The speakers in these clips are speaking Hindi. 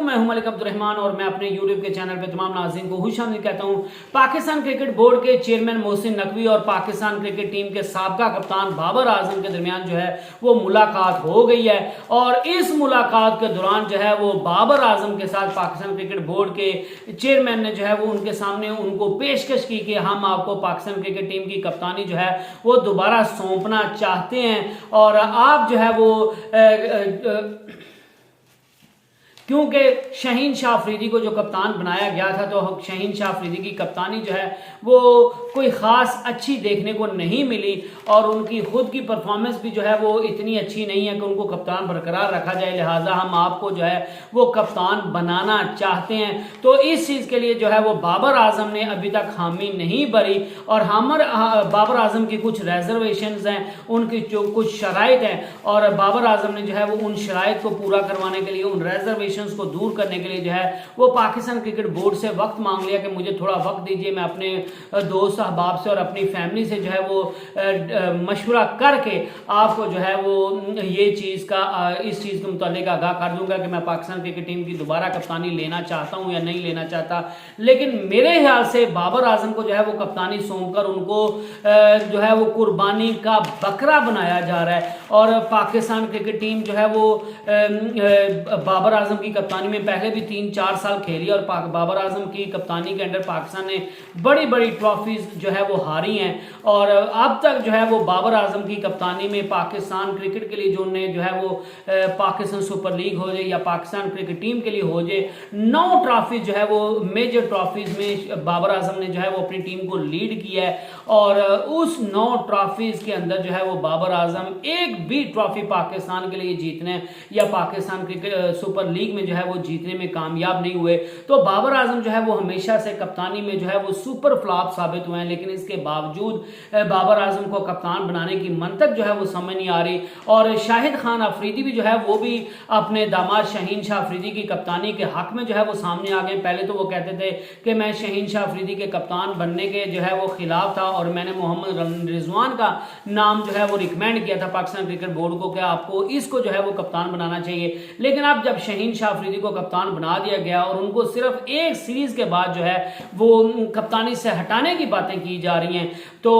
मैं हूं मलिक अब्दुल रहमान और मैं अपने यूट्यूब के चैनल पे तमाम नाज़रीन को खुशामदीद कहता हूं। पाकिस्तान क्रिकेट बोर्ड के चेयरमैन मोहसिन नकवी और पाकिस्तान क्रिकेट टीम के साबका कप्तान बाबर आजम के दरमियान जो है वो मुलाकात हो गई है और इस मुलाकात के दौरान जो है वो बाबर आजम के साथ पाकिस्तान क्रिकेट बोर्ड के चेयरमैन ने जो है वो उनके सामने उनको पेशकश की कि हम आपको पाकिस्तान क्रिकेट टीम की कप्तानी जो है वो दोबारा सौंपना चाहते हैं और आप जो है वो क्योंकि शहीन शाह अफरीदी को जो कप्तान बनाया गया था तो शहीन शाह अफरीदी की कप्तानी जो है वो कोई ख़ास अच्छी देखने को नहीं मिली और उनकी खुद की परफॉर्मेंस भी जो है वो इतनी अच्छी नहीं है कि उनको कप्तान बरकरार रखा जाए, लिहाजा हम आपको जो है वो कप्तान बनाना चाहते हैं। तो इस चीज़ के लिए जो है वो बाबर आजम ने अभी तक हामी नहीं भरी और बाबर आजम की कुछ रिजर्वेशंस हैं, उनकी जो कुछ शराइत हैं और बाबर आजम ने जो है वो उन शराइत को पूरा करवाने के लिए, उन रिजर्वेशन को दूर करने के लिए जो है वो पाकिस्तान क्रिकेट बोर्ड से वक्त मांग लिया कि मुझे थोड़ा वक्त दीजिए, मैं अपने दोस्त अहबाब से और अपनी फैमिली से जो है वो मशवरा करके आपको जो है वो ये चीज़ का इस चीज़ के मुतालिक आगाह कर दूंगा कि मैं पाकिस्तान क्रिकेट टीम की दोबारा कप्तानी लेना चाहता हूं या नहीं लेना चाहता। लेकिन मेरे ख्याल से बाबर आजम को जो है वो कप्तानी सौंपकर उनको जो है वो कुर्बानी का बकरा बनाया जा रहा है और पाकिस्तान क्रिकेट टीम जो है वो बाबर आजम की कप्तानी में पहले भी 3-4 साल खेली और बाबर आजम की कप्तानी के अंडर पाकिस्तान ने बड़ी बड़ी ट्रॉफीज जो है वो हारी हैं और अब तक जो है वो बाबर आजम की कप्तानी में पाकिस्तान क्रिकेट के लिए जो है वो पाकिस्तान सुपर लीग हो जाए या पाकिस्तान क्रिकेट टीम के लिए हो जाए, 9 ट्रॉफीज जो है वो मेजर ट्रॉफीज में बाबर आजम ने जो है वो अपनी टीम को लीड किया है और उस 9 ट्रॉफीज के अंदर जो है वो बाबर आजम एक भी ट्रॉफी पाकिस्तान के लिए जीतने या पाकिस्तान क्रिकेट सुपर लीग में जो है वो जीतने में कामयाब नहीं हुए। तो बाबर आजम जो है वो हमेशा से कप्तानी में जो है वो सुपर फ्लॉप साबित हुए हैं, लेकिन इसके बावजूद बाबर आजम को कप्तान बनाने की मंतक जो है वो समझ नहीं आ रही और शाहिद खान अफरीदी भी जो है वो भी अपने दामाद शहीन शाह अफरीदी की कप्तानी के हक में जो है वो सामने आ गए। पहले तो वो कहते थे कि मैं शहीन शाह अफरीदी के कप्तान बनने के जो है वो खिलाफ था और मैंने मोहम्मद रिजवान का नाम जो है वो रिकमेंड किया था पाकिस्तान क्रिकेट बोर्ड को कि आपको इसको जो है वो कप्तान बनाना चाहिए। लेकिन अब जब शहीन शाह अफरीदी को कप्तान बना दिया गया और उनको सिर्फ एक सीरीज के बाद जो है वो कप्तानी से हटाने की बातें की जा रही हैं तो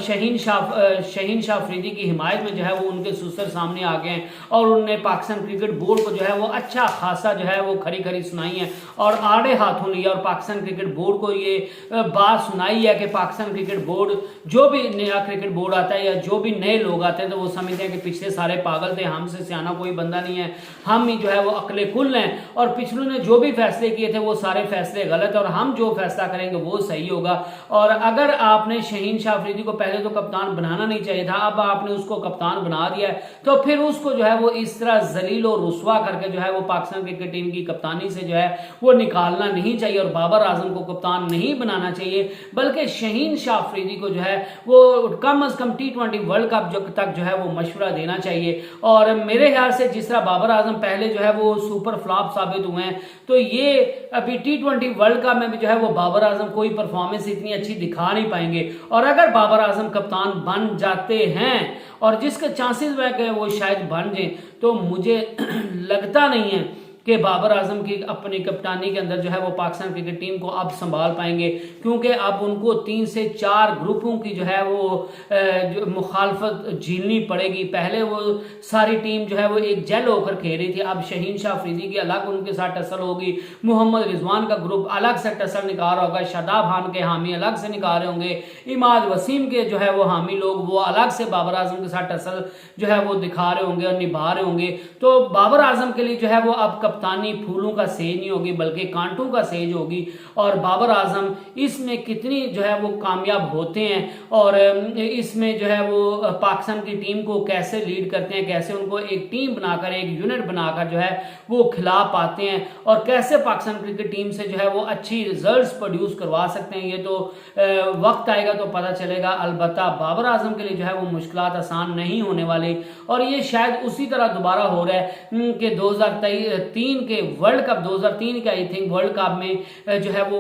शहीन शाह अफरीदी की हिमायत में जो है वो उनके सुसर सामने आ गए और उन्होंने पाकिस्तान क्रिकेट बोर्ड को जो है वो अच्छा खासा जो है वो खरी सुनाई है और आड़े हाथों लिया और पाकिस्तान क्रिकेट बोर्ड को ये बात सुनाई है कि पाकिस्तान क्रिकेट बोर्ड जो भी नया क्रिकेट बोर्ड आता है या जो भी नए लोग आते हैं तो वो समझते हैं कि पिछले सारे पागल थे, हमसे सियाना कोई बंदा नहीं है, हम ही जो है वो अकले कुल हैं और पिछलों ने जो भी फैसले किए थे वो सारे फैसले गलत और हम जो फैसला करेंगे वो सही होगा। और अगर आपने शहीन शाह अफरीदी को पहले तो कप्तान बनाना नहीं चाहिए था, अब आपने उसको कप्तान बना दिया है तो फिर उसको जो है वो इस तरह जलील और रुस्वा करके जो है वो पाकिस्तान क्रिकेट टीम की कप्तानी से जो है वो निकालना नहीं चाहिए और बाबर आजम को कप्तान नहीं बनाना चाहिए, बल्कि शहीन शाह अफरीदी को जो है वो कम अज कम T20 वर्ल्ड कप तक जो है वो मशवरा देना चाहिए। और मेरे ख्याल से जिस तरह बाबर आजम पहले जो है वो सुपर फ्लॉप साबित हुए हैं तो ये अभी T20 वर्ल्ड कप में भी जो है वो बाबर आजम कोई परफॉर्मेंस इतनी अच्छी दिखा नहीं पाएंगे और अगर बाबर आजम कप्तान बन जाते हैं और जिसके चांसेस है वो शायद बन जाए तो मुझे लगता नहीं है कि बाबर आजम की अपनी कप्तानी के अंदर जो है वो पाकिस्तान क्रिकेट टीम को अब संभाल पाएंगे, क्योंकि अब उनको 3 से 4 ग्रुपों की जो है वो जो मुखालफत झेलनी पड़ेगी। पहले वो सारी टीम जो है वो एक जेल होकर खेल रही थी, अब शहीन शाह अफरीदी की अलग उनके साथ टसल होगी, मोहम्मद रिजवान का ग्रुप अलग से टसल निकाल रहा होगा, शादाब खान के हामी अलग से निकाल रहे होंगे, इमाद वसीम के जो है वो हामी लोग वो अलग से बाबर आजम के साथ टसल जो है वो दिखा रहे होंगे और निभा रहे होंगे। तो बाबर आजम के लिए जो है वो अब कप्तानी फूलों का सेज नहीं होगी बल्कि कांटों का सेज होगी और बाबर आजम इसमें कितनी जो है वो कामयाब होते हैं और इसमें जो है वो पाकिस्तान की टीम को कैसे लीड करते हैं, कैसे उनको एक टीम बनाकर एक यूनिट बनाकर जो है वो खिला पाते हैं और कैसे पाकिस्तान क्रिकेट टीम से जो है वो अच्छी रिजल्ट्स प्रोड्यूस करवा सकते हैं, ये तो वक्त आएगा तो पता चलेगा। अलबत्ता बाबर आजम के लिए जो है वो मुश्किलात आसान नहीं होने वाली और ये शायद उसी तरह दोबारा हो रहा है कि 2023 2003 के वर्ल्ड कप 2003 के आई थिंक वर्ल्ड कप में जो है वो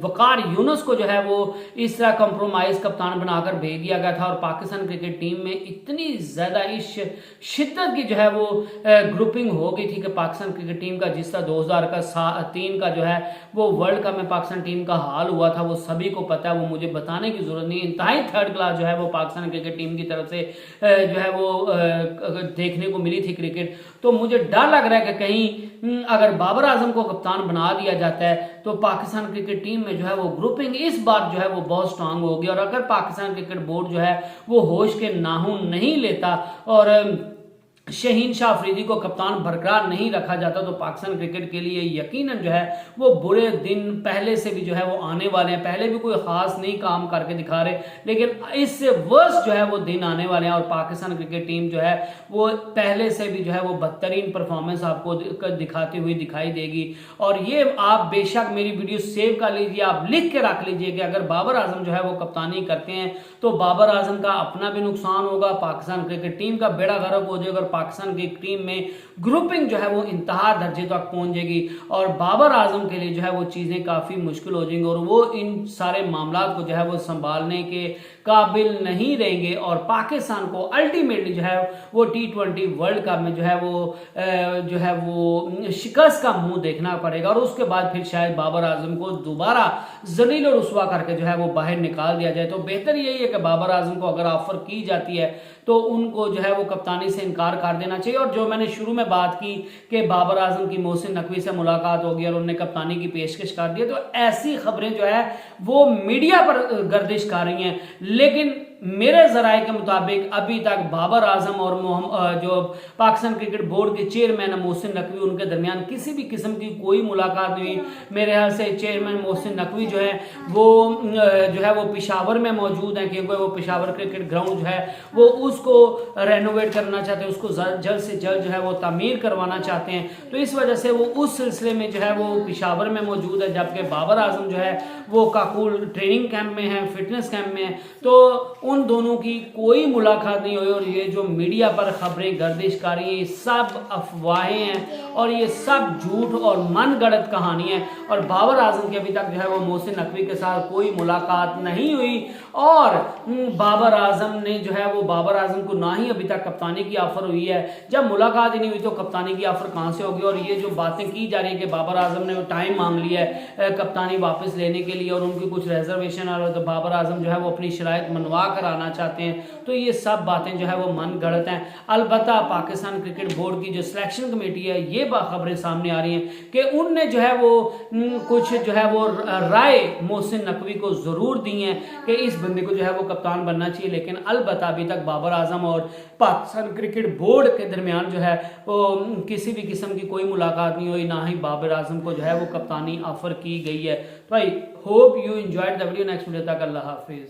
वकार यूनुस को जो है वो इस तरह कंप्रोमाइज कप्तान बनाकर भेज दिया गया था और पाकिस्तान क्रिकेट टीम में इतनी ज्यादा इस शिद्दत की जो है वो ग्रुपिंग हो गई थी कि पाकिस्तान क्रिकेट टीम का जिस तरह 2003 का जो है वो वर्ल्ड कप में पाकिस्तान टीम का हाल हुआ था वो सभी को पता है, वो मुझे बताने की जरूरत नहीं। इंतहाई थर्ड क्लास जो है वो पाकिस्तान क्रिकेट टीम की तरफ से जो है वो देखने को मिली थी क्रिकेट। तो मुझे डर लग रहा है कि कहीं अगर बाबर आजम को कप्तान बना दिया जाता है तो पाकिस्तान क्रिकेट टीम में जो है वो ग्रुपिंग इस बार जो है वो बहुत स्ट्रांग होगी। और अगर पाकिस्तान क्रिकेट बोर्ड जो है वो होश के नाखून नहीं लेता और शहीन शाह अफरीदी को कप्तान बरकरार नहीं रखा जाता तो पाकिस्तान क्रिकेट के लिए यकीनन जो है वो बुरे दिन पहले से भी जो है वो आने वाले हैं। पहले भी कोई खास नहीं काम करके दिखा रहे, लेकिन इससे वर्स्ट जो है वो दिन आने वाले हैं और पाकिस्तान क्रिकेट टीम जो है वो पहले से भी जो है वो बदतरीन परफॉर्मेंस आपको दिखाती हुई दिखाई देगी। और ये आप बेशक मेरी वीडियो सेव कर लीजिए, आप लिख के रख लीजिए कि अगर बाबर आजम जो है वो कप्तानी करते हैं तो बाबर आजम का अपना भी नुकसान होगा, पाकिस्तान क्रिकेट टीम का बेड़ा गर्क हो जाएगा, पाकिस्तान की टीम में ग्रुपिंग जो है वो इंतहा दर्जे तक पहुंच जाएगी और बाबर आजम के लिए जो है वो चीजें काफी मुश्किल हो जाएंगी और वो इन सारे मामला को जो है वो संभालने के काबिल नहीं रहेंगे और पाकिस्तान को अल्टीमेटली जो है वो T20 वर्ल्ड कप में जो है वो शिकस्त का मुंह देखना पड़ेगा और उसके बाद फिर शायद बाबर आजम को दोबारा जलील और रुसवा करके जो है वो बाहर निकाल दिया जाए। तो बेहतर यही है कि बाबर आजम को अगर ऑफर की जाती है तो उनको जो है वो कप्तानी से इनकार कर देना चाहिए। और जो मैंने शुरू में बात की कि बाबर आजम की मोहसिन नकवी से मुलाकात होगी और उन्होंने कप्तानी की पेशकश कर दी, तो ऐसी खबरें जो है वो मीडिया पर गर्दिश कर रही हैं, लेकिन मेरे जराये के मुताबिक अभी तक बाबर आजम और जो पाकिस्तान क्रिकेट बोर्ड के चेयरमैन मोहसिन नकवी उनके दरमियान किसी भी किस्म की कोई मुलाकात नहीं हुई। मेरे ख्याल से चेयरमैन मोहसिन नकवी जो है वो पेशावर में मौजूद हैं क्योंकि वो पेशावर क्रिकेट ग्राउंड जो है वो उसको रेनोवेट करना चाहते हैं, उसको जल्द से जल्द जो है वो तामीर करवाना चाहते हैं। तो इस वजह से वो उस सिलसिले में जो है वो पेशावर में मौजूद है, जबकि बाबर आजम जो है वो काकुल ट्रेनिंग कैंप में है, फिटनेस कैंप में है। तो उन दोनों की कोई मुलाकात नहीं हुई और ये जो मीडिया पर खबरें गर्दिश कर रही हैं ये सब अफवाहें हैं और ये सब झूठ और मनगढ़ंत कहानी है। और बाबर आजम की अभी तक जो है वो मोहसिन नकवी के साथ कोई मुलाकात नहीं हुई और बाबर आजम ने जो है वो बाबर आजम को ना ही अभी तक कप्तानी की ऑफर हुई है। जब मुलाकात ही नहीं हुई तो कप्तानी की ऑफर कहां से होगी। और ये जो बातें की जा रही है कि बाबर आजम ने टाइम मांग लिया है कप्तानी वापस लेने के लिए और उनकी कुछ रिजर्वेशन और तो बाबर आजम जो है वो अपनी शराइत मनवा कर आना चाहते हैं, तो ये सब बातें जो है वो मन गढ़त हैं। अलबत्ता पाकिस्तान क्रिकेट बोर्ड की जो सिलेक्शन कमेटी है ये खबरें सामने आ रही हैं कि उनने जो है वो कुछ जो है वो राय मोहसिन नकवी को जरूर दी है कि इस बंदे को जो है वो कप्तान बनना चाहिए, लेकिन अलबत्ता अभी तक बाबर आजम और पाकिस्तान क्रिकेट बोर्ड के दरमियान जो है वो किसी भी किस्म की कोई मुलाकात नहीं हुई, ना ही बाबर आजम को जो है वो कप्तानी ऑफर की गई है। तो I hope you enjoyed the video. Next video तक अल्लाह हाफिज।